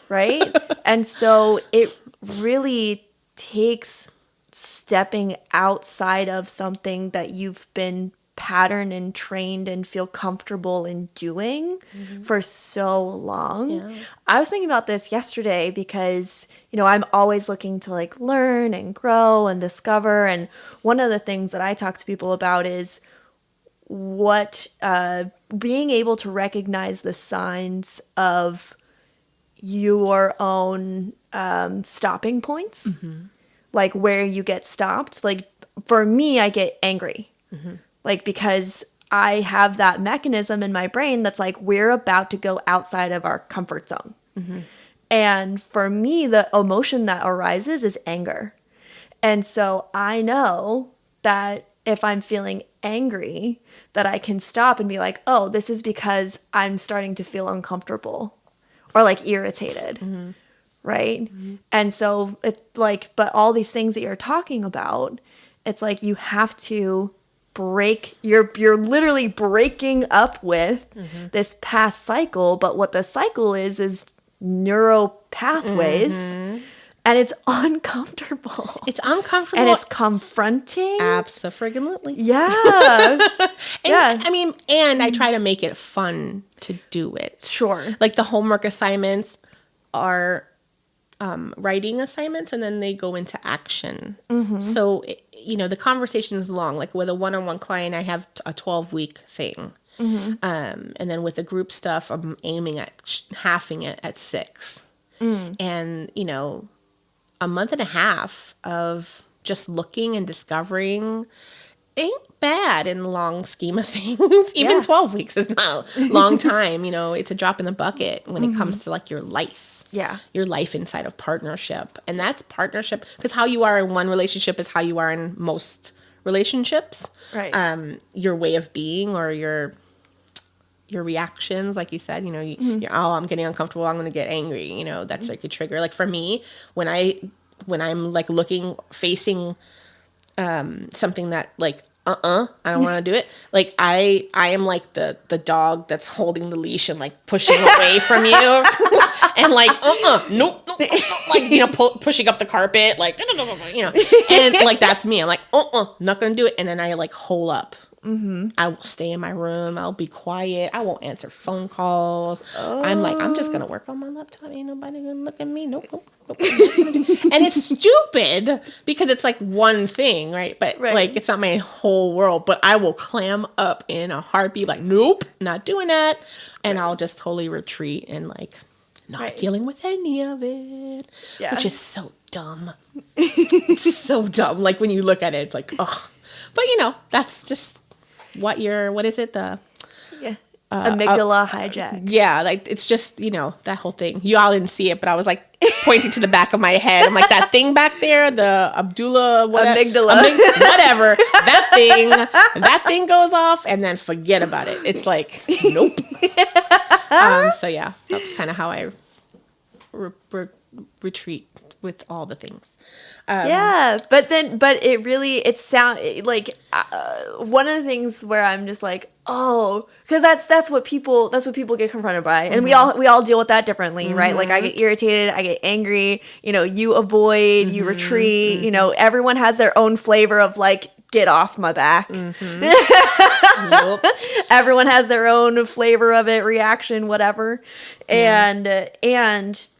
right? And so it really takes stepping outside of something that you've been patterned and trained and feel comfortable in doing for so long. Yeah. I was thinking about this yesterday because, I'm always looking to like learn and grow and discover. And one of the things that I talk to people about is being able to recognize the signs of your own stopping points, like where you get stopped. Like for me, I get angry, like because I have that mechanism in my brain that's like, we're about to go outside of our comfort zone. And for me, the emotion that arises is anger. And so I know that if I'm feeling angry, that I can stop and be like, oh, this is because I'm starting to feel uncomfortable or like irritated. Right. And so it's like, but all these things that you're talking about, it's like you have to you're literally breaking up with this past cycle. But what the cycle is neuro pathways. And it's uncomfortable. It's uncomfortable. And it's confronting. Absolutely. Yeah. Yeah. I mean, and I try to make it fun to do it. Sure. Like the homework assignments are writing assignments, and then they go into action. So, the conversation is long. Like with a one-on-one client, I have a 12-week thing. And then with the group stuff, I'm aiming at halving it at 6. And, a month and a half of just looking and discovering ain't bad in the long scheme of things. Even 12 weeks is not a long time. It's a drop in the bucket when it comes to like your life. Yeah. Your life inside of partnership. And that's partnership, because how you are in one relationship is how you are in most relationships. Right. Your way of being or your reactions, like you said, oh, I'm getting uncomfortable, I'm going to get angry, that's like a trigger. Like for me, when I'm like facing something that like, I don't want to do it. Like I am like the dog that's holding the leash and like pushing away from you and like, nope, like, pushing up the carpet, like, and like, that's me. I'm like, not going to do it. And then I like hole up. I will stay in my room. I'll be quiet. I won't answer phone calls. I'm like, I'm just going to work on my laptop. Ain't nobody going to look at me. Nope. And it's stupid because it's like one thing, right? But like, it's not my whole world. But I will clam up in a heartbeat, like, nope, not doing that. And I'll just totally retreat and like not dealing with any of it, which is so dumb. It's so dumb. Like when you look at it, it's like, oh, but that's just what is it? The amygdala hijack. Yeah, like it's just, that whole thing. You all didn't see it, but I was like pointing to the back of my head. I'm like, that thing back there, the Abdullah, whatever, whatever, that thing goes off, and then forget about it. It's like, nope. So yeah, that's kind of how I retreat with all the things. But it sound like one of the things where I'm just like, oh, because that's what people get confronted by, and we all deal with that differently, right? Like I get irritated, I get angry, you avoid, you retreat, everyone has their own flavor of like, get off my back. Nope. Everyone has their own flavor of it, reaction, whatever, and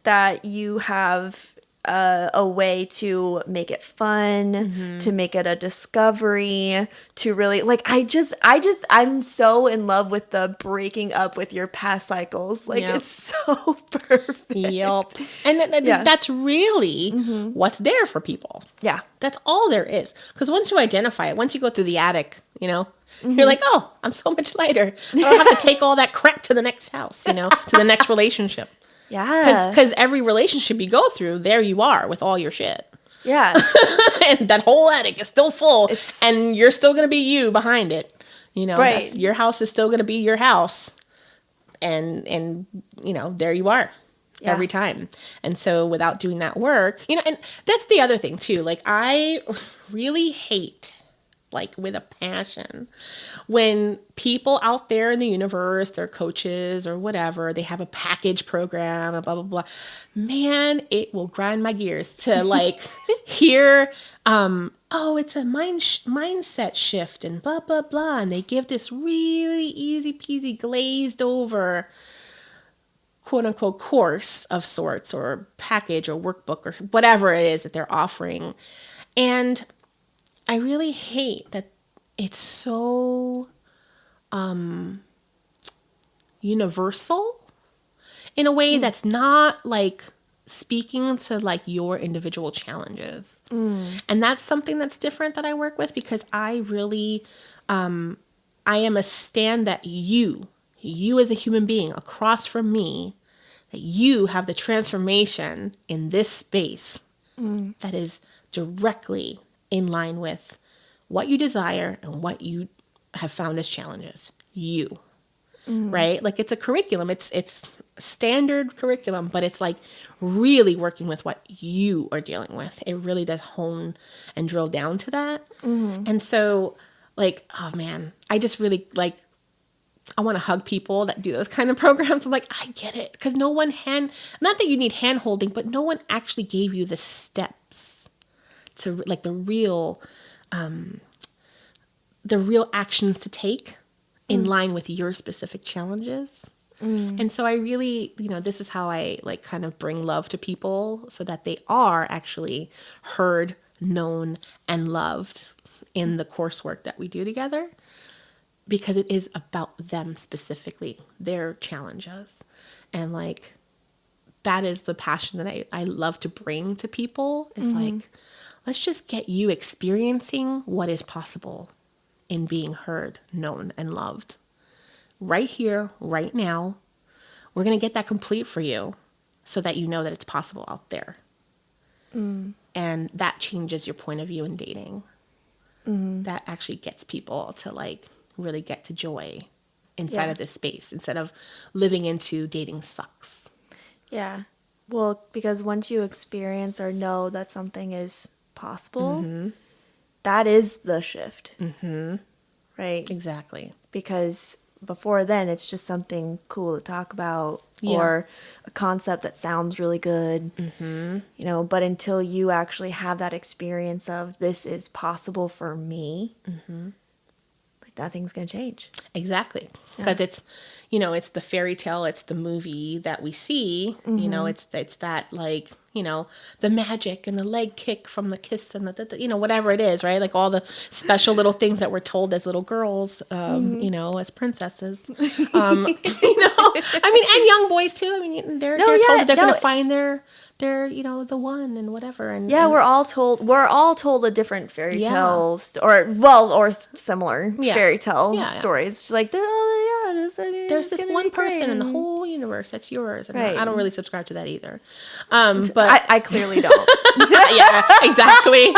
that you have a way to make it fun, to make it a discovery, to really like, I'm so in love with the breaking up with your past cycles. Like it's so perfect. Yep. And that's really what's there for people. Yeah. That's all there is. Because once you identify it, once you go through the attic, you're like, oh, I'm so much lighter. I don't have to take all that crap to the next house, to the next relationship. Yeah. Because every relationship you go through, there you are with all your shit. Yeah. And that whole attic is still full. And you're still going to be you behind it. Right. Your house is still going to be your house. And there you are every time. And so without doing that work, and that's the other thing too. Like I really hate like with a passion. When people out there in the universe, they're coaches or whatever, they have a package program and blah, blah, blah. Man, it will grind my gears to like hear, oh, it's a mindset shift and blah, blah, blah. And they give this really easy peasy glazed over quote unquote course of sorts or package or workbook or whatever it is that they're offering. And I really hate that it's so universal in a way that's not like speaking to like your individual challenges. And that's something that's different that I work with, because I really, I am a stand that you as a human being across from me, that you have the transformation in this space that is directly in line with what you desire and what you have found as challenges. You, right? Like it's a curriculum. It's standard curriculum, but it's like really working with what you are dealing with. It really does hone and drill down to that. And so like, oh man, I just really like, I want to hug people that do those kind of programs. I'm like, I get it. Because not that you need hand holding, but no one actually gave you the steps to like the real actions to take in line with your specific challenges. And so I really, this is how I like kind of bring love to people so that they are actually heard, known, and loved in the coursework that we do together. Because it is about them specifically, their challenges. And like, that is the passion that I love to bring to people. Is like, let's just get you experiencing what is possible in being heard, known, and loved. Right here, right now. We're going to get that complete for you so that you know that it's possible out there. And that changes your point of view in dating. That actually gets people to like, really get to joy inside of this space instead of living into dating sucks. Yeah. Well, because once you experience or know that something is possible, that is the shift. Right? Exactly. Because before then, it's just something cool to talk about or a concept that sounds really good, but until you actually have that experience of this is possible for me, nothing's going to change. Exactly. Because it's, it's the fairy tale, it's the movie that we see, it's that like, the magic and the leg kick from the kiss and the whatever it is, right? Like all the special little things that we're told as little girls, as princesses, I mean, and young boys too. I mean, they're told that they're going to find their the one and whatever. And we're all told a different fairy tales or similar fairy tale stories. It's like, there's this one person in the whole universe that's yours. And I don't really subscribe to that either. But I clearly don't. Yeah, exactly.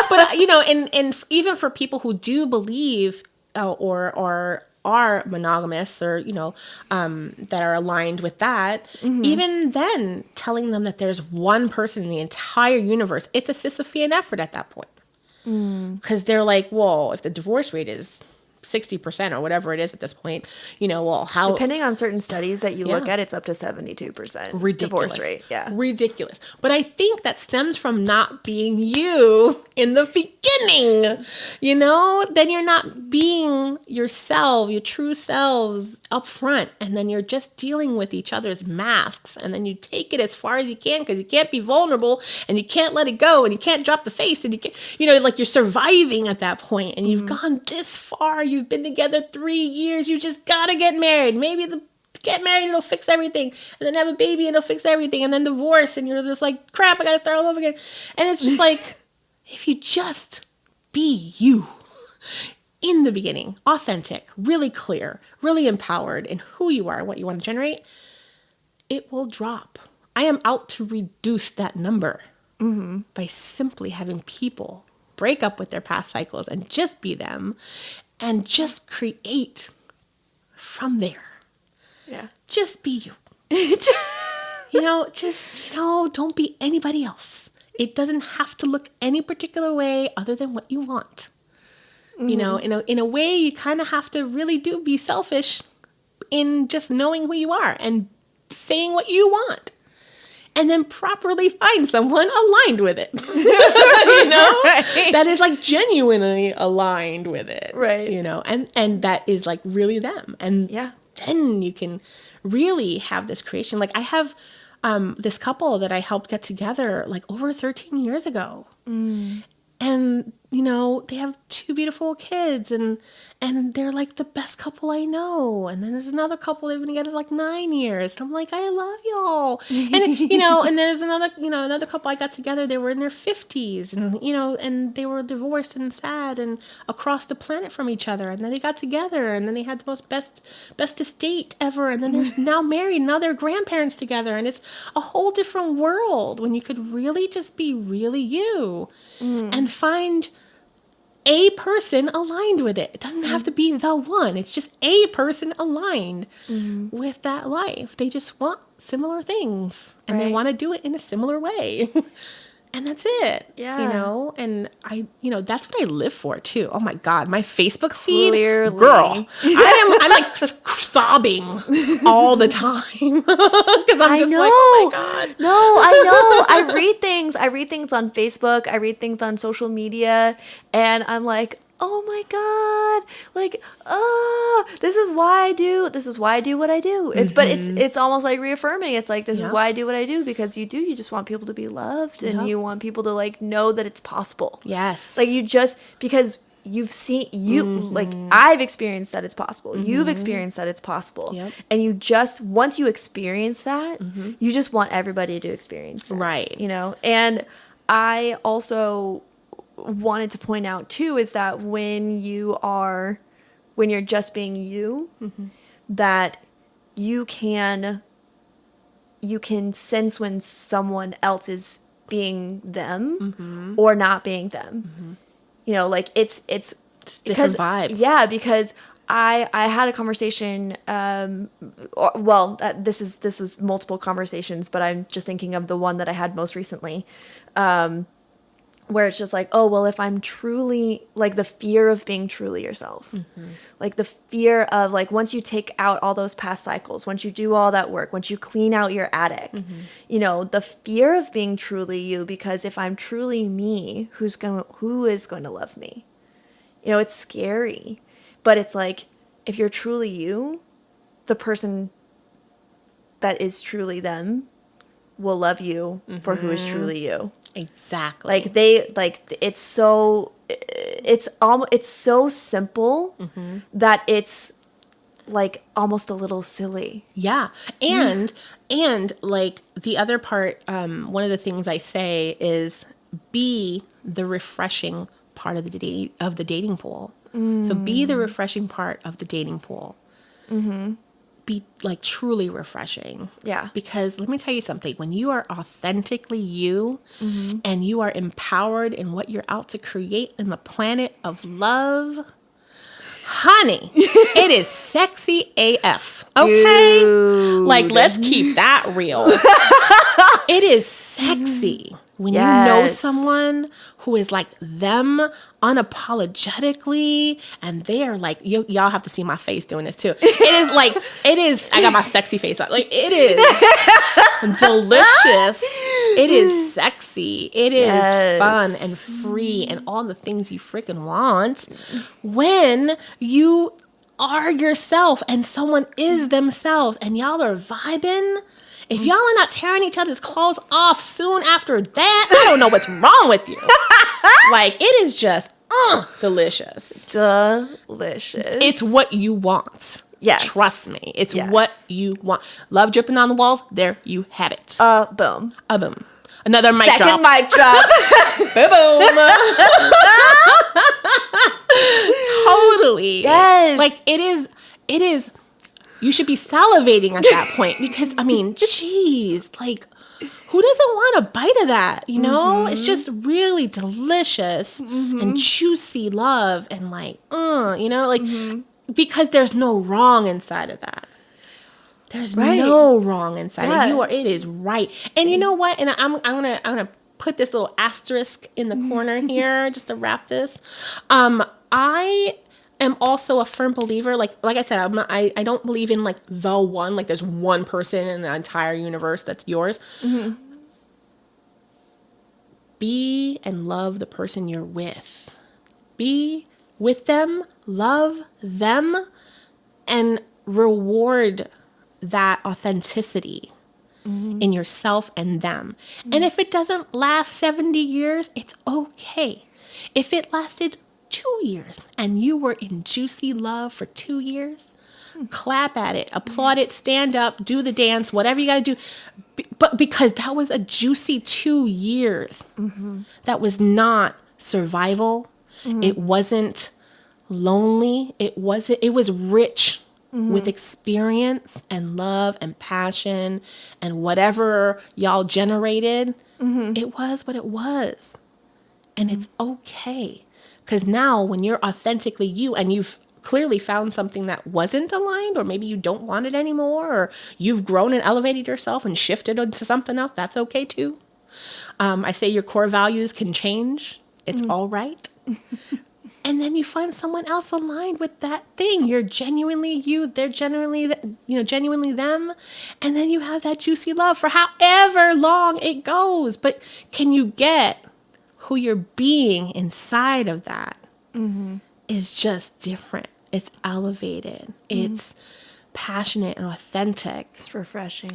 But and even for people who do believe or are monogamous or that are aligned with that, even then telling them that there's one person in the entire universe, it's a Sisyphean effort at that point, because they're like, whoa, if the divorce rate is 60% or whatever it is at this point, how, depending on certain studies that you look at, it's up to 72% divorce rate. Ridiculous. But I think that stems from not being you in the beginning. Then you're not being yourself, your true selves up front, and then you're just dealing with each other's masks, and then you take it as far as you can because you can't be vulnerable and you can't let it go and you can't drop the face and you can't, like you're surviving at that point and you've gone this far. You've been together 3 years. You just gotta get married. Maybe get married, it'll fix everything. And then have a baby and it'll fix everything. And then divorce and you're just like, crap, I gotta start all over again. And it's just like, if you just be you in the beginning, authentic, really clear, really empowered in who you are and what you want to generate, it will drop. I am out to reduce that number by simply having people break up with their past cycles and just be them. And just create from there. Yeah. Just be you. Don't be anybody else. It doesn't have to look any particular way other than what you want. You know, in a way, you kind of have to really do be selfish in just knowing who you are and saying what you want. And then properly find someone aligned with it. You know? Right. That is like genuinely aligned with it. Right. You know, and that is like really them. And then you can really have this creation. Like I have this couple that I helped get together like over 13 years ago. And, you know, they have 2 beautiful kids and they're like the best couple I know. And then there's another couple, they've been together like 9 years. And I'm like, I love y'all. And, you know, and there's another couple I got together, they were in their 50s and, you know, and they were divorced and sad and across the planet from each other. And then they got together and then they had the most best estate ever. And then they're now married. Now they're grandparents together. And it's a whole different world when you could really just be really you and find a person aligned with it. It doesn't have to be the one. It's just a person aligned with that life. They just want similar things and they want to do it in a similar way. And that's it. Yeah. You know, and that's what I live for too. Oh my God. My Facebook feed, Clearly. girl, I'm like sobbing all the time. Cause I'm just like, oh my God. No, I know. I read things on Facebook. I read things on social media and I'm like, oh my God, like, this is why I do what I do. But it's almost like reaffirming. It's like, this is why I do what I do, because you just want people to be loved and you want people to like know that it's possible. Yes. Like because you've seen, like I've experienced that it's possible. You've experienced that it's possible. Yep. And you just, once you experience that, you just want everybody to experience that. Right. You know? And I also wanted to point out too is that when you're just being you, that you can sense when someone else is being them or not being them. You know, like it's different vibes. Yeah, because I had a conversation. This was multiple conversations, but I'm just thinking of the one that I had most recently. Where it's just like, oh, well, if I'm truly, like the fear of being truly yourself, like the fear of like, once you take out all those past cycles, once you do all that work, once you clean out your attic, you know, the fear of being truly you, because if I'm truly me, who is going to love me? You know, it's scary, but it's like, if you're truly you, the person that is truly them will love you for who is truly you. Exactly. Like it's so simple that it's like almost a little silly. Yeah. And like the other part, one of the things I say is be the refreshing part of the dating pool. So be the refreshing part of the dating pool. Be like truly refreshing. Yeah. Because let me tell you something, when you are authentically you and you are empowered in what you're out to create in the planet of love, honey, it is sexy AF. Okay? Dude. Like, let's keep that real. It is sexy when you know someone who is like them unapologetically, and they are like, y'all have to see my face doing this too. It is, I got my sexy face up. Like, it is delicious. It is sexy. It is fun and free and all the things you freaking want when you are yourself and someone is themselves and y'all are vibing. If y'all are not tearing each other's clothes off soon after that, I don't know what's wrong with you. Like, it is just delicious. Delicious. It's what you want. Yes. Trust me. It's what you want. Love dripping on the walls. There you have it. Boom. Boom. Another mic drop. Second mic drop. Boom. Totally. Yes. Like, it is. You should be salivating at that point because, I mean, geez, like, who doesn't want a bite of that, you know? It's just really delicious and juicy love and like, you know, like, because there's no wrong inside of that. There's no wrong inside of it is right. And you know what? And I'm gonna put this little asterisk in the corner here just to wrap this. I am also a firm believer, like I said, I don't believe in like the one, like there's one person in the entire universe that's yours. Be and love the person you're with. Be with them, love them, and reward that authenticity in yourself and them. And if it doesn't last 70 years, it's okay. If it lasted 2 years and you were in juicy love for 2 years, clap at it, applaud it, stand up, do the dance, whatever you got to do. But because that was a juicy 2 years, that was not survival. It wasn't lonely. It was rich with experience and love and passion and whatever y'all generated. It was what it was. And it's okay. Because now when you're authentically you and you've clearly found something that wasn't aligned, or maybe you don't want it anymore, or you've grown and elevated yourself and shifted into something else, that's okay too. I say your core values can change. It's all right. And then you find someone else aligned with that thing. You're genuinely you. They're genuinely them. And then you have that juicy love for however long it goes. But can you get who you're being inside of that is just different. It's elevated. It's passionate and authentic. It's refreshing.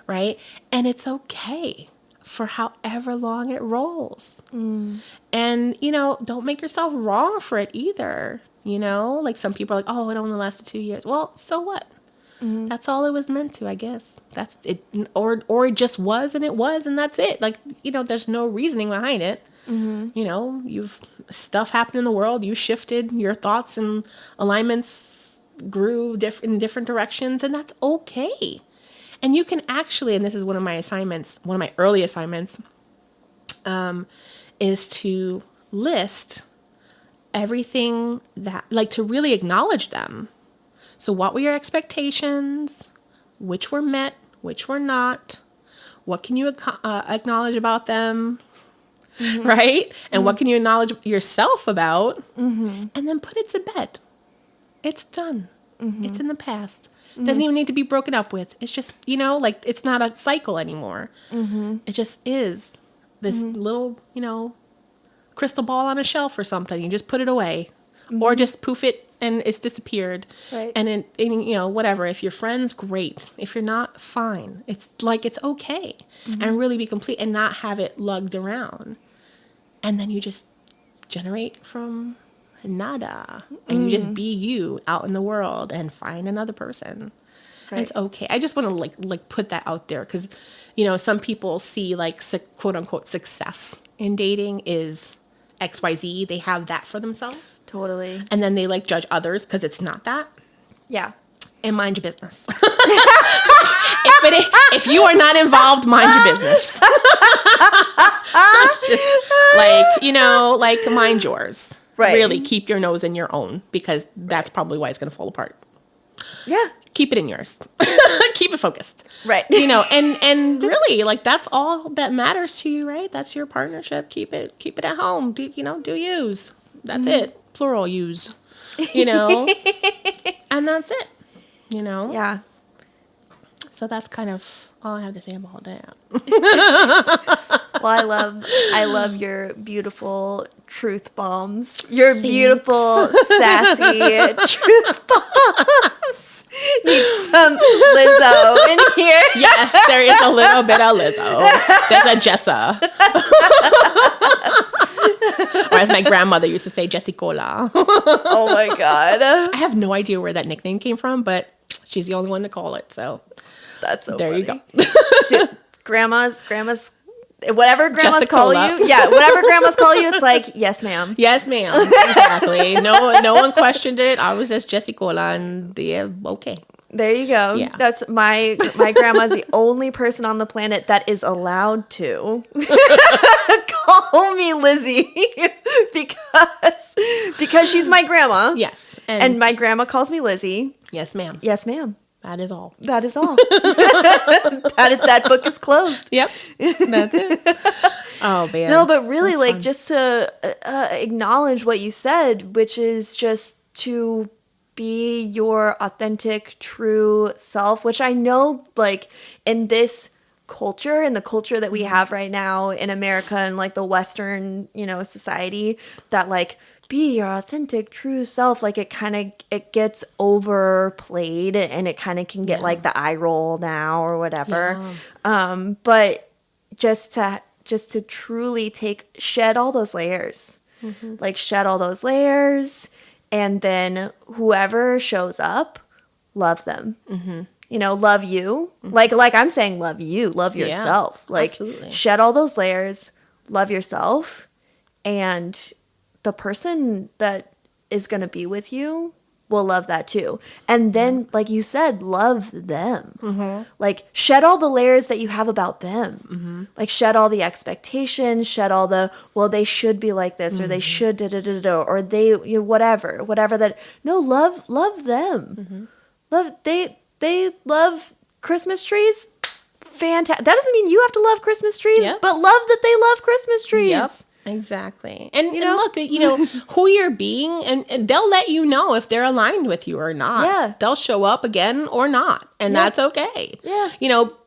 Right? And it's okay for however long it rolls. And, don't make yourself wrong for it either. Like some people are like, oh, it only lasted 2 years. Well, so what? That's all it was meant to, I guess. That's it. Or it just was, and it was, and that's it. Like, there's no reasoning behind it. You've stuff happened in the world. You shifted, your thoughts and alignments grew in different directions, and that's okay. And you can actually, and this is one of my early assignments, is to list everything that, like, to really acknowledge them. So what were your expectations? Which were met? Which were not? What can you acknowledge about them? Right? And what can you acknowledge yourself about? And then put it to bed. It's done. It's in the past. It doesn't even need to be broken up with. It's just, like it's not a cycle anymore. It just is this little, crystal ball on a shelf or something. You just put it away or just poof it and it's disappeared. Right. And whatever. If you're friends, great. If you're not, fine. It's like, it's okay. And really be complete and not have it lugged around. And then you just generate from nada, and you just be you out in the world and find another person. Right. It's okay. I just want to like put that out there because, some people see like quote unquote success in dating is XYZ. They have that for themselves. Totally. And then they like judge others because it's not that. Yeah. And mind your business. If you are not involved, mind your business. That's just like mind yours. Right. Really keep your nose in your own because that's probably why it's going to fall apart. Yeah. Keep it in yours. Keep it focused. Right. And really like that's all that matters to you, right? That's your partnership. Keep it at home. Do yous. That's it. Plural use. And that's it. Yeah. So that's kind of all I have to say about that. Well, I love your beautiful truth bombs. Your beautiful, sassy truth bombs. Need some Lizzo in here. Yes, there is a little bit of Lizzo. There's a Jessa. Or as my grandmother used to say, Jessicola. Oh my God. I have no idea where that nickname came from, but she's the only one to call it. So that's so there funny. you go. Dude, grandmas, whatever grandmas Jessicola. call you. Yeah, whatever grandmas call you, it's like, yes, ma'am. Yes, ma'am. Exactly. No one questioned it. I was just Jessicola and okay. There you go. Yeah. That's my grandma's the only person on the planet that is allowed to call me Lizzie because she's my grandma. Yes. And my grandma calls me Lizzie. Yes, ma'am. Yes, ma'am. That is all. That is all. That book is closed. Yep. That's it. Oh, man. No, but really, That's like, fun. just to acknowledge what you said, which is just to be your authentic, true self, which I know, like, in this culture, in the culture that we have right now in America and, like, the Western, society, that, like, be your authentic, true self, like, it gets overplayed, and it kind of can get, like, the eye roll now or whatever. But just to truly shed all those layers, like, shed all those layers, and then whoever shows up, love them. Love you. Like I'm saying, love you, love yourself. Like, absolutely. shed all those layers, love yourself, and the person that is going to be with you will love that too. And then, like you said, love them. Like, shed all the layers that you have about them. Like, shed all the expectations, shed all the, well, they should be like this, or they should da-da-da-da, or they, whatever that. No, love them. They love Christmas trees. Fantastic. That doesn't mean you have to love Christmas trees, but love that they love Christmas trees. Yep. Exactly. And look, who you're being, and they'll let you know if they're aligned with you or not. Yeah. They'll show up again or not. And that's okay. Yeah.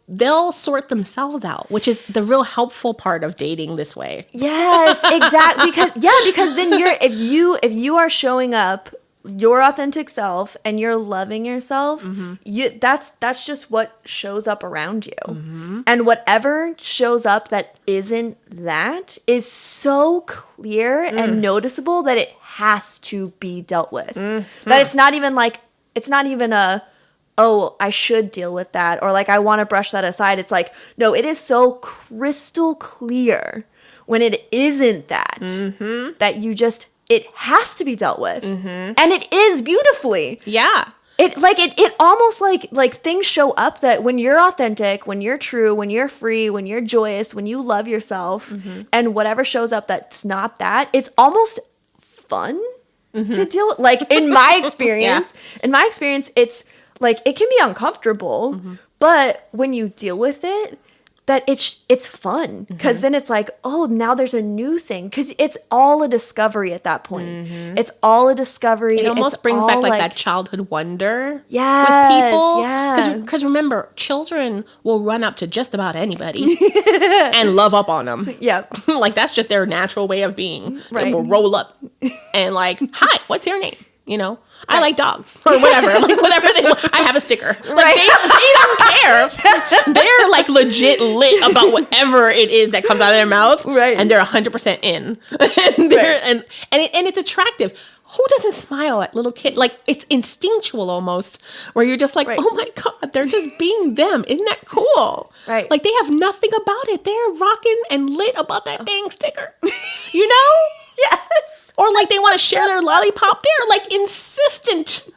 They'll sort themselves out, which is the real helpful part of dating this way. Yes, exactly. Because then if you are showing up your authentic self and you're loving yourself, that's just what shows up around you. And whatever shows up that isn't that is so clear and noticeable that it has to be dealt with. That it's not even a, oh, I should deal with that, or like, I want to brush that aside. It's like, no, it is so crystal clear when it isn't that, that it has to be dealt with. And it is beautifully. Yeah. It almost like things show up that when you're authentic, when you're true, when you're free, when you're joyous, when you love yourself, and whatever shows up that's not that, it's almost fun to deal with. Like, in my experience, it's like, it can be uncomfortable, but when you deal with it, that it's fun, because then it's like, oh, now there's a new thing, because it's all a discovery at that point. It's all a discovery. It almost brings back like that childhood wonder with yes, people. Because remember, children will run up to just about anybody and love up on them. Yep. Like, that's just their natural way of being. Right. They will roll up and like, hi, what's your name? I like dogs or whatever, like whatever they want. I have a sticker. Like, they don't care. They're like legit lit about whatever it is that comes out of their mouth. Right. And they're 100% in. And it's attractive. Who doesn't smile at little kids? Like, it's instinctual almost, where you're just like, oh my God, they're just being them. Isn't that cool? Right. Like, they have nothing about it. They're rocking and lit about that dang sticker. Yes. Or like, they want to share their lollipop. They're like insistent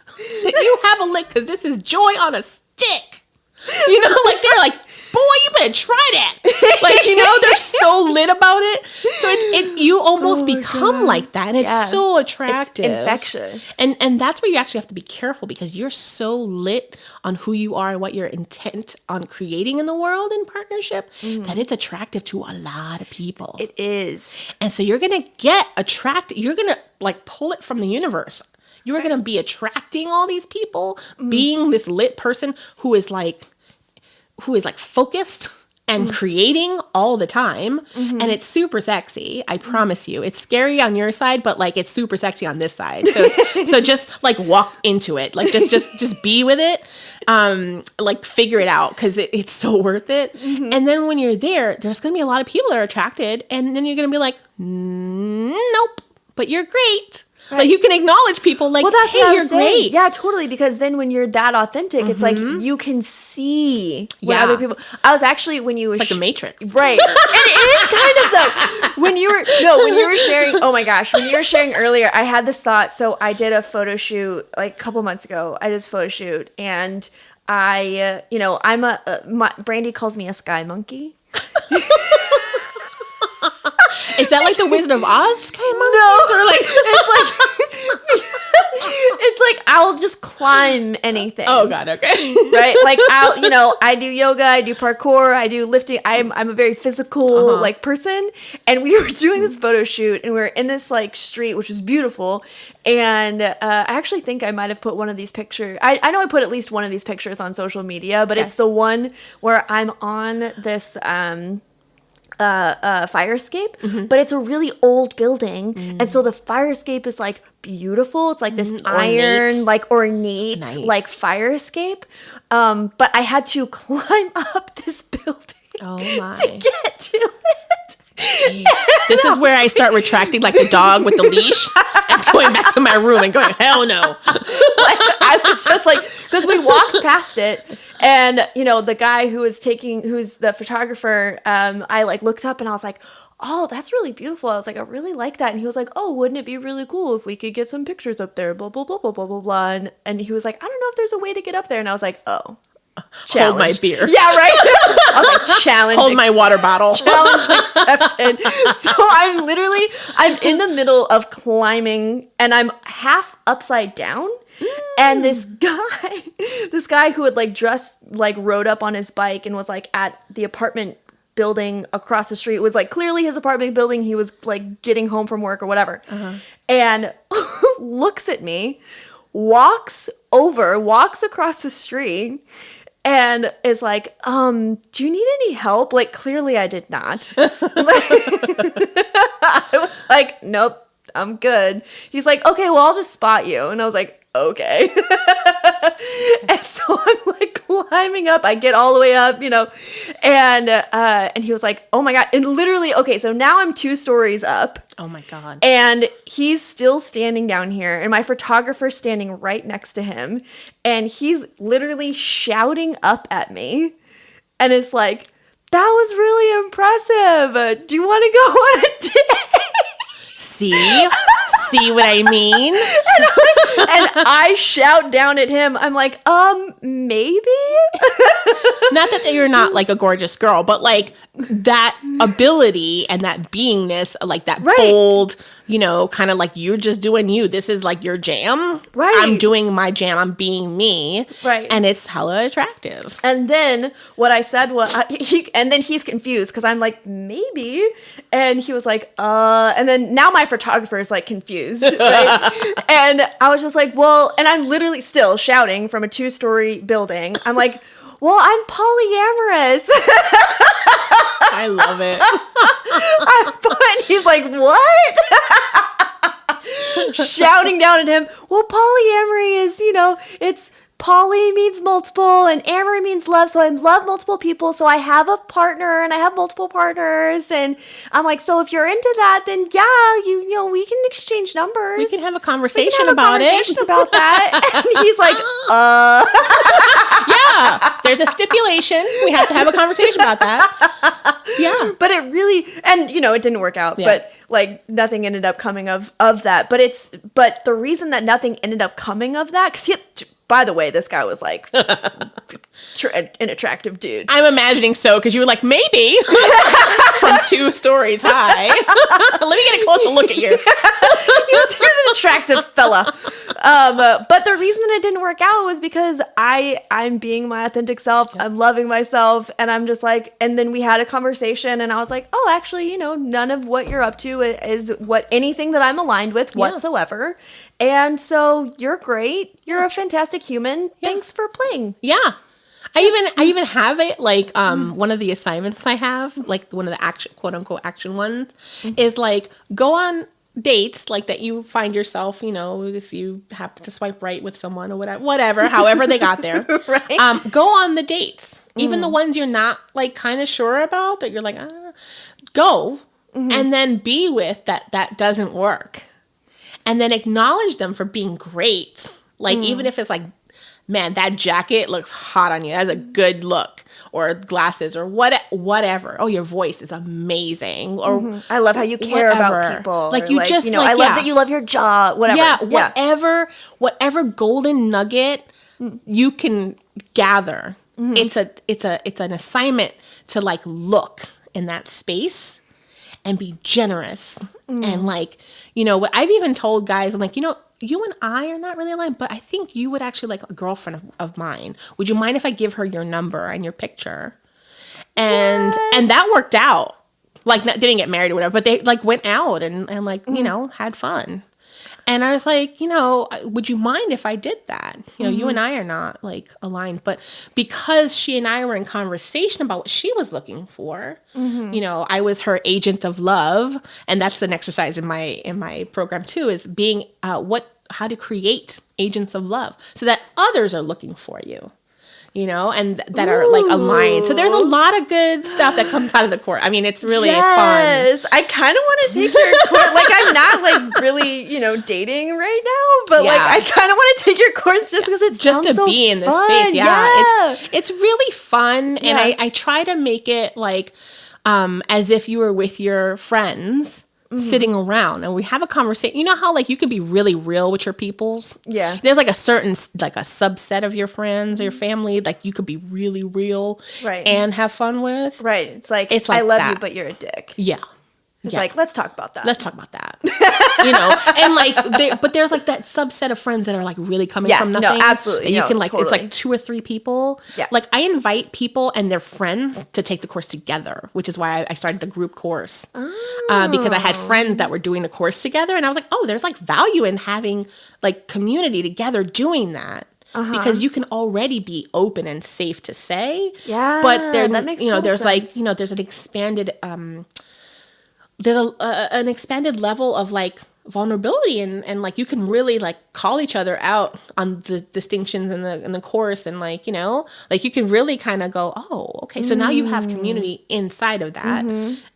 that you have a lick, because this is joy on a stick. Like, they're like, boy, you better try that. Like, they're so lit about it. So you almost become like that. And it's so attractive. It's infectious. And that's where you actually have to be careful, because you're so lit on who you are and what you're intent on creating in the world in partnership, that it's attractive to a lot of people. It is. And so you're going to get attracted. You're going to like pull it from the universe. You're going to be attracting all these people, being this lit person who is like focused and creating all the time. And it's super sexy. I promise you. It's scary on your side, but like, it's super sexy on this side. So just like walk into it. Like, just be with it. Like, figure it out, because it's so worth it. And then when you're there, there's going to be a lot of people that are attracted. And then you're going to be like, nope, but you're great. Right. Like, you can acknowledge people like, well, that's hey, you're great. Yeah, totally. Because then when you're that authentic, it's like you can see what other people. I was actually, when you were it's like the Matrix, right? And it is kind of though. When you were sharing. Oh my gosh, when you were sharing earlier, I had this thought. So I did a photo shoot like a couple months ago. I did this photo shoot, and I, I'm Brandy calls me a sky monkey. Is that like the Wizard of Oz kind of monkeys? No, or like It's like I'll just climb anything. Oh God, okay. Right? Like I do yoga, I do parkour, I do lifting. I'm a very physical like person. And we were doing this photo shoot and we were in this like street, which was beautiful. And I actually think I might have put one of these pictures. I know I put at least one of these pictures on social media, but it's the one where I'm on this fire escape, but it's a really old building, and so the fire escape is like beautiful. It's like this iron, like ornate, like fire escape. But I had to climb up this building to get to it. This is where I start retracting like the dog with the leash and going back to my room and going, hell no. Like, I was just like, because we walked past it and, the guy who's the photographer, I like looked up and I was like, oh, that's really beautiful. I was like, I really like that. And he was like, oh, wouldn't it be really cool if we could get some pictures up there, blah, blah, blah, blah, blah, blah, blah. And he was like, I don't know if there's a way to get up there. And I was like, oh. Challenge. Hold my beer. Yeah, right? I was like, challenge. Hold my water bottle. Challenge accepted. So I'm in the middle of climbing and I'm half upside down. And this guy who had like just like rode up on his bike and was like at the apartment building across the street, was like clearly his apartment building. He was like getting home from work or whatever. And looks at me, walks across the street, and is like, do you need any help? Like, clearly I did not. I was like, nope, I'm good. He's like, okay, well, I'll just spot you. And I was like, okay. And so I'm like climbing up. I get all the way up, and he was like, oh my God. And literally, okay, so now I'm 2 stories up. Oh my God. And he's still standing down here, and my photographer's standing right next to him, and he's literally shouting up at me, and it's like, that was really impressive. Do you want to go on a date? See what I mean? And I shout down at him. I'm like, maybe? Not that you're not like a gorgeous girl, but like that ability and that beingness, like that bold, kind of like you're just doing you. This is like your jam. Right. I'm doing my jam. I'm being me. Right. And it's hella attractive. And then what I said was, and then he's confused because I'm like, maybe. And he was like, and then now my photographer is like confused. Right? And I was just like, well, and I'm literally still shouting from a 2-story building. I'm like, well, I'm polyamorous. I love it. And he's like, what? Shouting down at him. Well, polyamory is, it's poly means multiple and amory means love. So I love multiple people. So I have a partner and I have multiple partners. And I'm like, so if you're into that, then yeah, we can exchange numbers. We can have a conversation about it. About that. And he's like, yeah, there's a stipulation. We have to have a conversation about that. Yeah. But it really, and it didn't work out, but like nothing ended up coming of that. But the reason that nothing ended up coming of that, because by the way, this guy was like an attractive dude. I'm imagining so, because you were like, maybe from 2 stories high. Let me get a closer look at you. he was an attractive fella. But the reason that it didn't work out was because I'm being my authentic self. Yep. I'm loving myself. And I'm just like, and then we had a conversation and I was like, oh, actually, none of what you're up to is anything that I'm aligned with whatsoever. And so you're great. You're a fantastic human. Yeah. Thanks for playing. Yeah. I even have it like one of the assignments I have, like one of the action, quote unquote action ones, is like go on dates like that you find yourself, if you happen to swipe right with someone or whatever, however they got there. Right. Go on the dates. Even the ones you're not like kind of sure about that you're like, go and then be with that doesn't work. And then acknowledge them for being great. Like, even if it's like, man, that jacket looks hot on you. That's a good look. Or glasses or whatever. Oh, your voice is amazing. Or I love how you care about people. Like, you just, I love that you love your job. Whatever. Yeah, whatever golden nugget you can gather. It's an assignment to, like, look in that space and be generous. And like, I've even told guys, I'm like, you and I are not really aligned, but I think you would actually like a girlfriend of mine. Would you mind if I give her your number and your picture? And that worked out. Like, they didn't get married or whatever, but they like went out and like, you know, had fun. And I was like, you know, would you mind if I did that? You know, you and I are not like aligned, but because she and I were in conversation about what she was looking for, you know, I was her agent of love. And that's an exercise in my program too, is being how to create agents of love so that others are looking for you. You know, and that are like aligned. So there's a lot of good stuff that comes out of the course. I mean, it's really fun. Yes, I kind of want to take your course. Like, I'm not like really, you know, dating right now, but like, I kind of want to take your course just because it's just to so be in this fun. space. Yeah, it's really fun, and I try to make it like as if you were with your friends. Sitting around and we have a conversation. You know how like you could be really real with your peoples? Yeah. There's like a certain, like a subset of your friends or your family, like you could be really real and have fun with. Right. It's like I love you, but you're a dick. Yeah. It's like, let's talk about that. Let's talk about that. You know, and like, but there's like that subset of friends that are like really coming from nothing. No, absolutely. And you can like, totally. It's like 2 or 3 people. Yeah. Like I invite people and their friends to take the course together, which is why I started the group course. Because I had friends that were doing the course together and I was like, oh, there's like value in having like community together doing that. Because you can already be open and safe to say. Yeah. But there, that makes there's sense. like, there's an expanded, there's an expanded level of like vulnerability and like you can really like call each other out on the distinctions in the course and like, you know, like you can really kind of go, oh, okay. So now you have community inside of that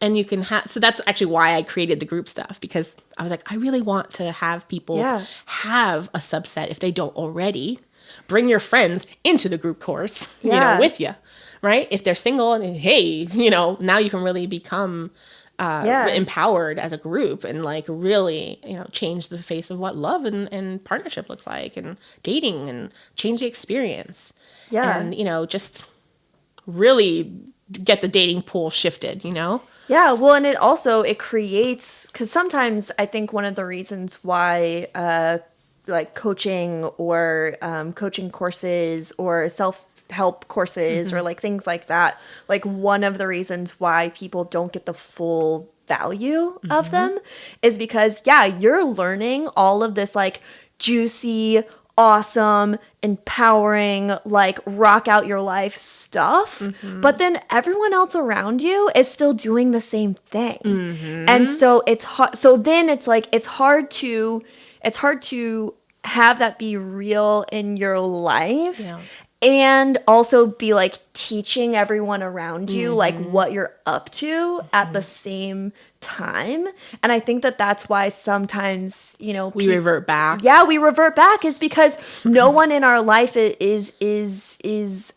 and you can have, so that's actually why I created the group stuff because I was like, I really want to have people have a subset if they don't already. Bring your friends into the group course, you know, with you, right? If they're single and hey, you know, now you can really become empowered as a group and like really, you know, change the face of what love and partnership looks like and dating and change the experience. Yeah. And, you know, just really get the dating pool shifted, you know? Yeah. Well, and it creates, because sometimes I think one of the reasons why, like coaching or coaching courses or self-help courses or like things like that, like one of the reasons why people don't get the full value of them is because you're learning all of this like juicy, awesome, empowering, like rock out your life stuff, but then everyone else around you is still doing the same thing. And so it's hard. So then it's like it's hard to have that be real in your life. And also be like teaching everyone around you like what you're up to at the same time. And I think that that's why sometimes, you know, we revert back. Yeah, we revert back is because no one in our life is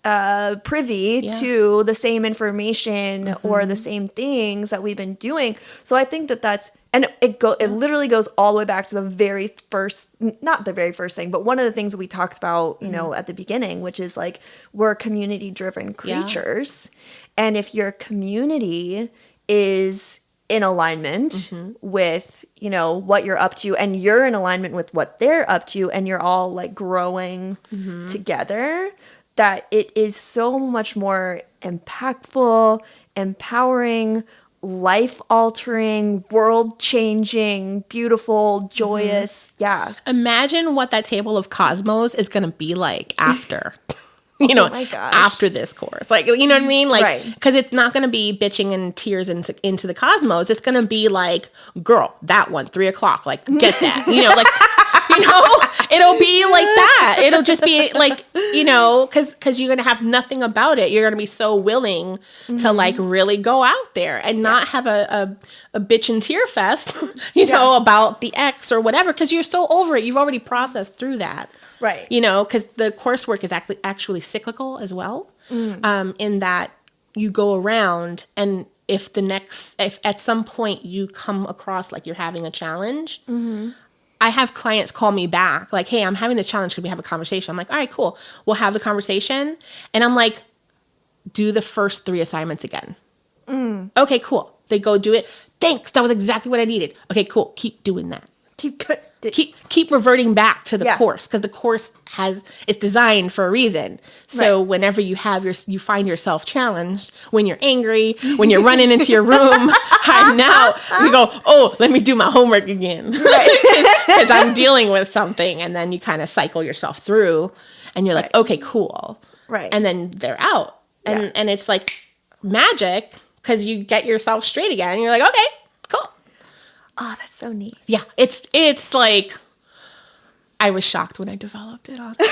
privy to the same information or the same things that we've been doing. So I think that that's, and it literally goes all the way back to the very first, not the very first thing, but one of the things that we talked about, you know, at the beginning, which is like we're community-driven creatures. And if your community is in alignment with, you know, what you're up to and you're in alignment with what they're up to and you're all like growing together, that it is so much more impactful, empowering, life-altering, world-changing, beautiful, joyous. Imagine what that table of cosmos is going to be like after. You know, after this course, like, you know what I mean? Like, because it's not going to be bitching and tears into the cosmos. It's going to be like, girl, that one, 3:00, like, get that, you know, like, you know, it'll be like that. It'll just be like, you know, because you're going to have nothing about it. You're going to be so willing to like really go out there and not have a bitch and tear fest, you know, about the ex or whatever, because you're so over it. You've already processed through that. Right. You know, because the coursework is actually cyclical as well, in that you go around and if at some point you come across like you're having a challenge, I have clients call me back like, hey, I'm having this challenge. Can we have a conversation? I'm like, all right, cool. We'll have the conversation. And I'm like, do the first 3 assignments again. Okay, cool. They go do it. Thanks. That was exactly what I needed. Okay, cool. Keep doing that. Keep good. keep reverting back to the Yeah. course, because the course it's designed for a reason. So whenever you find yourself challenged, when you're angry, when you're running into your room, you go, oh, let me do my homework again, because I'm dealing with something, and then you kind of cycle yourself through, and you're like, okay, cool, and then they're out, and it's like magic, because you get yourself straight again, and you're like, okay, cool. Oh, that's so neat. Yeah, it's like, I was shocked when I developed it, honestly.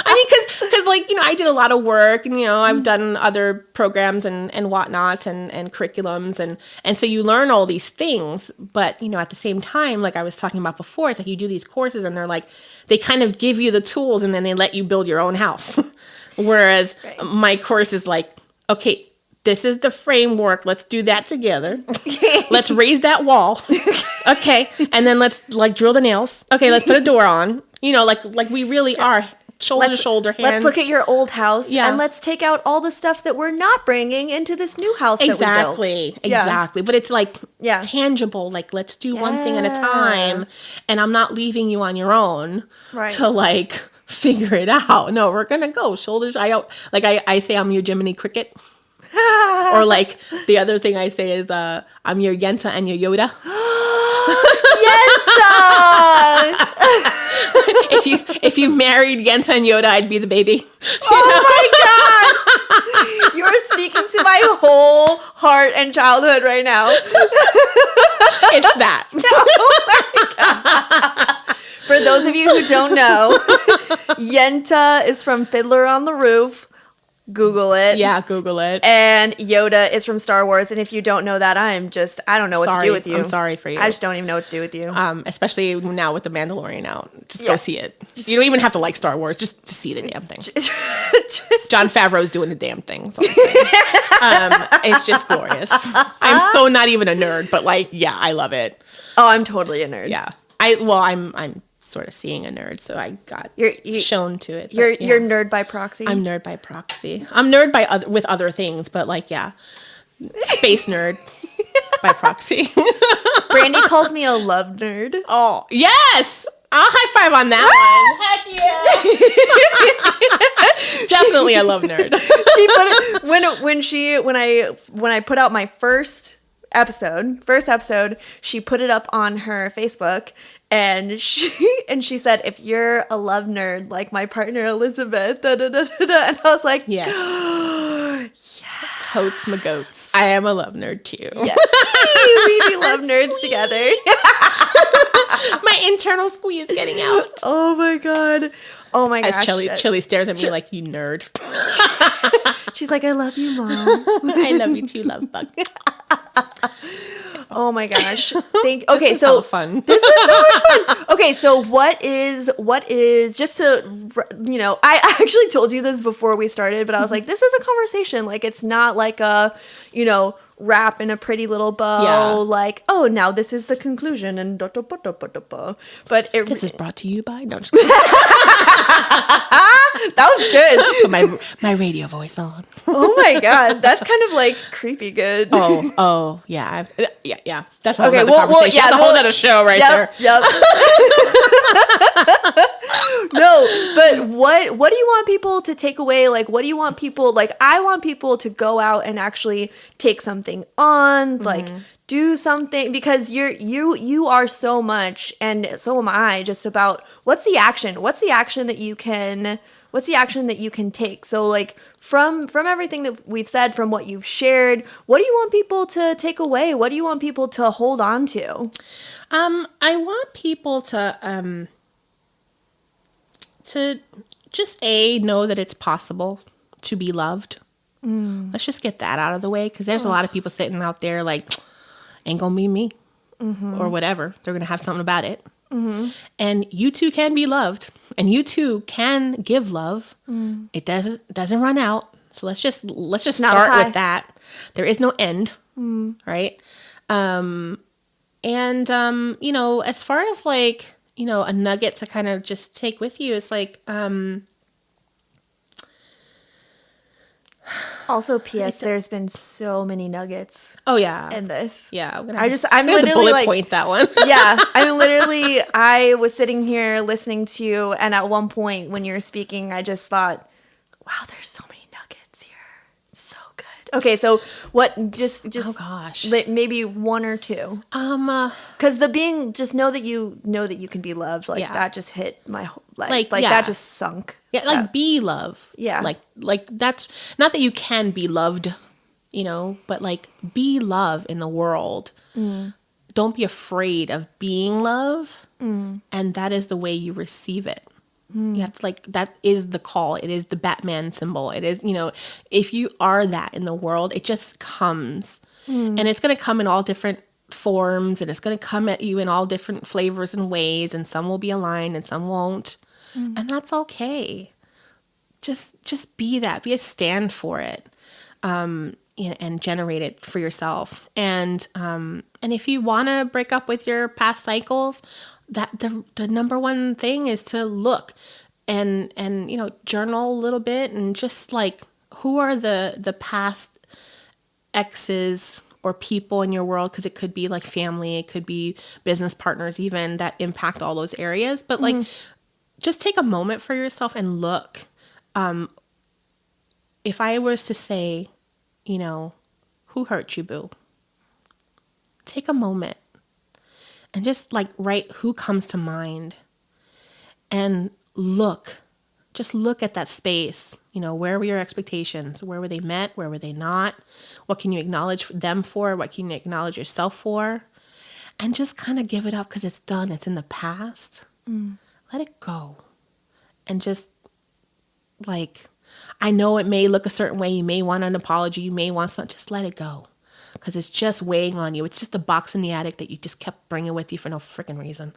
I mean, because like, I did a lot of work, and, I've done other programs and whatnots and curriculums. And so you learn all these things. But, at the same time, like I was talking about before, it's like you do these courses and they're like, they kind of give you the tools and then they let you build your own house. Whereas my course is like, okay, this is the framework. Let's do that together. Let's raise that wall. Okay. And then let's like drill the nails. Okay. Let's put a door on. Like we really are shoulder to shoulder, hands. Let's look at your old house and let's take out all the stuff that we're not bringing into this new house that we built. Exactly. But it's like tangible. Like, let's do one thing at a time. And I'm not leaving you on your own to like figure it out. No, we're going to go shoulders. I say I'm your Jiminy Cricket. Or like the other thing I say is I'm your Yenta and your Yoda. Yenta! if you married Yenta and Yoda, I'd be the baby. Oh my god! You're speaking to my whole heart and childhood right now. It's that. Oh my god. For those of you who don't know, Yenta is from Fiddler on the Roof. Google it. Yeah, Google it. And Yoda is from Star Wars. And if you don't know that, I don't know what to do with you. I'm sorry for you. I just don't even know what to do with you. Especially now with The Mandalorian out. Just go see it. You don't even have to like Star Wars. Just to see the damn thing. John Favreau's doing the damn thing. It's just glorious. I'm so not even a nerd, but like, yeah, I love it. Oh, I'm totally a nerd. Yeah. I'm sort of seeing a nerd, so I got shown to it. You're nerd by proxy. I'm nerd by proxy. I'm nerd with other things, but like, yeah, space nerd by proxy. Brandy calls me a love nerd. Oh yes, I'll high five on that one. Heck yeah, definitely a love nerd. She put it when I put out my first episode, she put it up on her Facebook. And she said, if you're a love nerd like my partner Elizabeth, and I was like, yes. Totes my goats. I am a love nerd too. Yes. We be love nerds together. My internal squeeze getting out. Oh my god. Oh my gosh. As Chili stares at me like, you nerd. She's like, I love you, Mom. I love you too, love bug. Oh my gosh. Okay, so fun. This was so much fun. Okay, so what is just to, I actually told you this before we started, but I was like, this is a conversation. Like, it's not like a, wrap in a pretty little bow, like, oh, now this is the conclusion and but this is brought to you by that was good. Put my radio voice on. Oh my god, that's kind of like creepy good. Oh yeah, yeah. That's a whole other conversation. That's a whole other show right there. Yep. No, but what do you want people to take away? Like, what do you want people, like, I want people to go out and actually take something on, like, do something, because you are so much, and so am I, just about what's the action that you can take. So like from everything that we've said, from what you've shared, what do you want people to take away? What do you want people to hold on to? I want people to just know that it's possible to be loved. Let's just get that out of the way, because there's a lot of people sitting out there like, ain't gonna be me, or whatever. They're gonna have something about it. And you too can be loved, and you too can give love. It doesn't run out. So let's just start with that. There is no end, right? As far as like, a nugget to kind of just take with you, it's like, Also, P.S. There's been so many nuggets Oh yeah. in this. Yeah. I'm I'm gonna literally bullet like, point that one. yeah, I was sitting here listening to you, and at one point when you were speaking, I just thought, wow, there's so many nuggets here. So good. Okay, so what, just Oh gosh. maybe one or two. Uh, Because just know that you can be loved. Like, Yeah. that just hit my whole life. Like, Like yeah. that just sunk. Yeah, like be love. Yeah. Like that's not that you can be loved, but like be love in the world. Don't be afraid of being love. And that is the way you receive it. You have to that is the call. It is the Batman symbol. It is, if you are that in the world, it just comes. And it's going to come in all different forms, and it's going to come at you in all different flavors and ways, and some will be aligned and some won't. And that's okay. Just be that. Be a stand for it, and generate it for yourself. And if you want to break up with your past cycles, that the number one thing is to look and journal a little bit, and just like, who are the past exes or people in your world, because it could be like family, it could be business partners even, that impact all those areas. But like, just take a moment for yourself and look. If I was to say, who hurt you, boo? Take a moment and just like write who comes to mind, and just look at that space. Where were your expectations? Where were they met? Where were they not? What can you acknowledge them for? What can you acknowledge yourself for? And just kind of give it up, because it's done. It's in the past. Let it go. And just I know it may look a certain way. You may want an apology. You may want something. Just let it go, because it's just weighing on you. It's just a box in the attic that you just kept bringing with you for no freaking reason.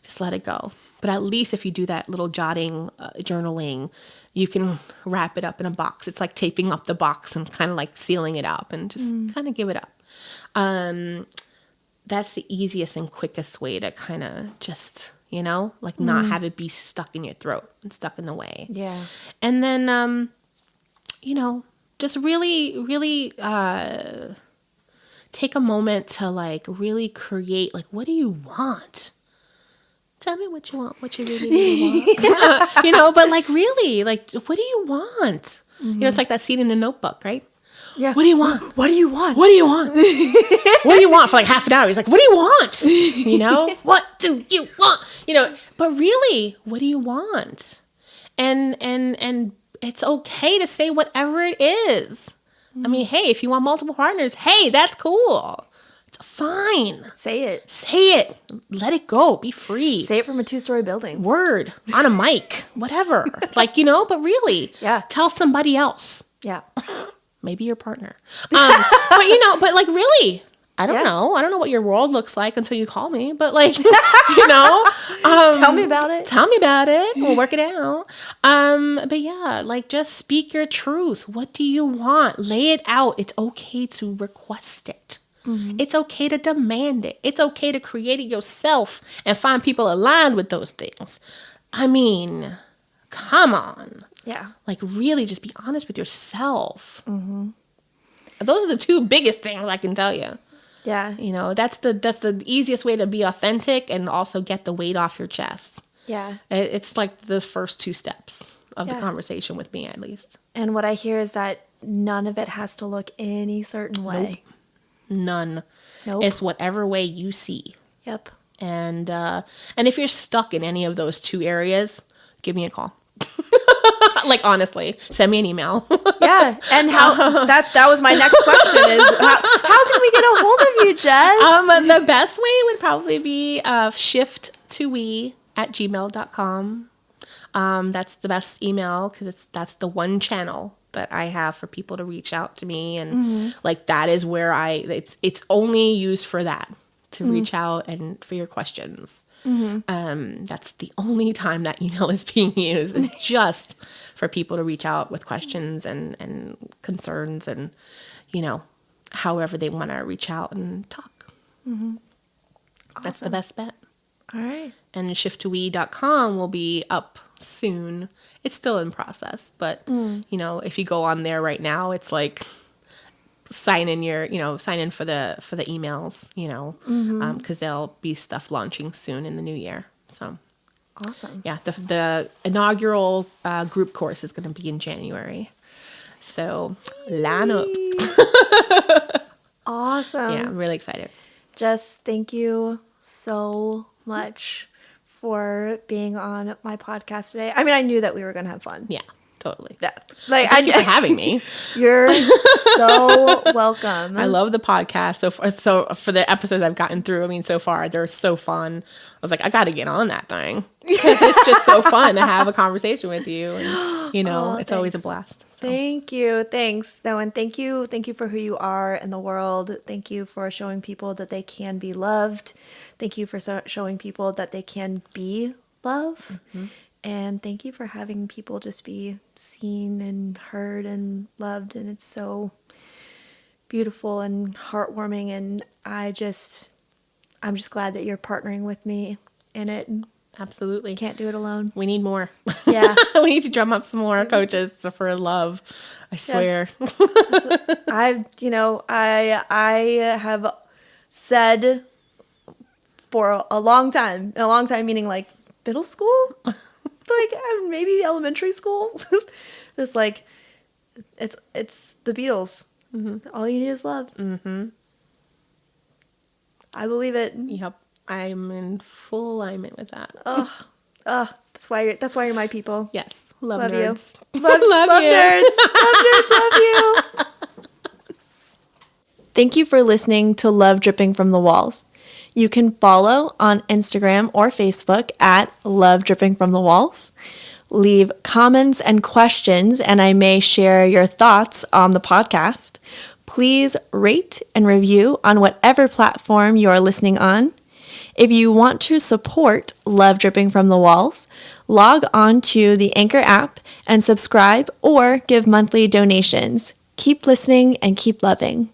Just let it go. But at least if you do that little jotting, journaling, you can wrap it up in a box. It's like taping up the box and kind of like sealing it up, and just kind of give it up. That's the easiest and quickest way to kind of just, not have it be stuck in your throat and stuck in the way. Yeah. And then, just really, really take a moment to like really create, like, what do you want? Tell me what you want, what you really, really want. But like, really, like, what do you want? It's like that scene in the Notebook, right? Yeah. What do you want? What do you want? What do you want? What do you want? For like half an hour, he's like, what do you want? What do you want? But really, what do you want? And it's okay to say whatever it is. I mean, hey, if you want multiple partners, hey, that's cool. It's fine. Say it. Say it. Let it go. Be free. Say it from a 2-story building. Word. On a mic. Whatever. But really. Yeah. Tell somebody else. Yeah. Maybe your partner. But like, really, I don't know. I don't know what your world looks like until you call me. But like, Tell me about it. Tell me about it. We'll work it out. But yeah, like, just speak your truth. What do you want? Lay it out. It's okay to request it. It's okay to demand it. It's okay to create it yourself and find people aligned with those things. I mean, come on. Yeah. Like, really just be honest with yourself. Those are the two biggest things I can tell you. Yeah. That's the easiest way to be authentic and also get the weight off your chest. Yeah. It's like the first two steps of the conversation with me, at least. And what I hear is that none of it has to look any certain way. None. Nope. It's whatever way you see. Yep. And if you're stuck in any of those two areas, give me a call. Like, honestly, send me an email. Yeah. And how that was my next question is how can we get a hold of you, Jess? The best way would probably be shift2we@gmail.com. That's the best email, because that's the one channel that I have for people to reach out to me, and like, that is where it's only used for that, to reach out and for your questions. That's the only time that email is being used. It's just for people to reach out with questions and concerns, and however they want to reach out and talk. That's the best bet. All right. And shifttowe.com will be up soon. It's still in process, but if you go on there right now, it's like sign in for the emails, because there'll be stuff launching soon in the new year. So Awesome. yeah, the inaugural group course is going to be in January. So line up. Awesome. Yeah, I'm really excited. Jess, thank you so much for being on my podcast today. I mean, I knew that we were going to have fun. Yeah, totally. Yeah. Like, Thank you for having me. You're so welcome. I love the podcast. So for the episodes I've gotten through, I mean, so far, they're so fun. I was like, I got to get on that thing. Because it's just so fun to have a conversation with you. And, it's always a blast. So. Thank you. Thanks. No, and thank you. Thank you for who you are in the world. Thank you for showing people that they can be loved. Thank you for showing people that they can be love. Mm-hmm. And thank you for having people just be seen and heard and loved. And it's so beautiful and heartwarming. And I'm just glad that you're partnering with me in it. Absolutely. Can't do it alone. We need more. Yeah. We need to drum up some more coaches for love. I swear. I have said for a long time meaning like middle school, like maybe elementary school, just like it's the Beatles. Mm-hmm. All you need is love. Mm-hmm. I believe it. Yep. I'm in full alignment with that. That's why you're my people. Yes. Love nerds. You. Love you. Nerds. Love nerds. Love you. Thank you for listening to Love Dripping from the Walls. You can follow on Instagram or Facebook at Love Dripping from the Walls. Leave comments and questions, and I may share your thoughts on the podcast. Please rate and review on whatever platform you are listening on. If you want to support Love Dripping from the Walls, log on to the Anchor app and subscribe or give monthly donations. Keep listening and keep loving.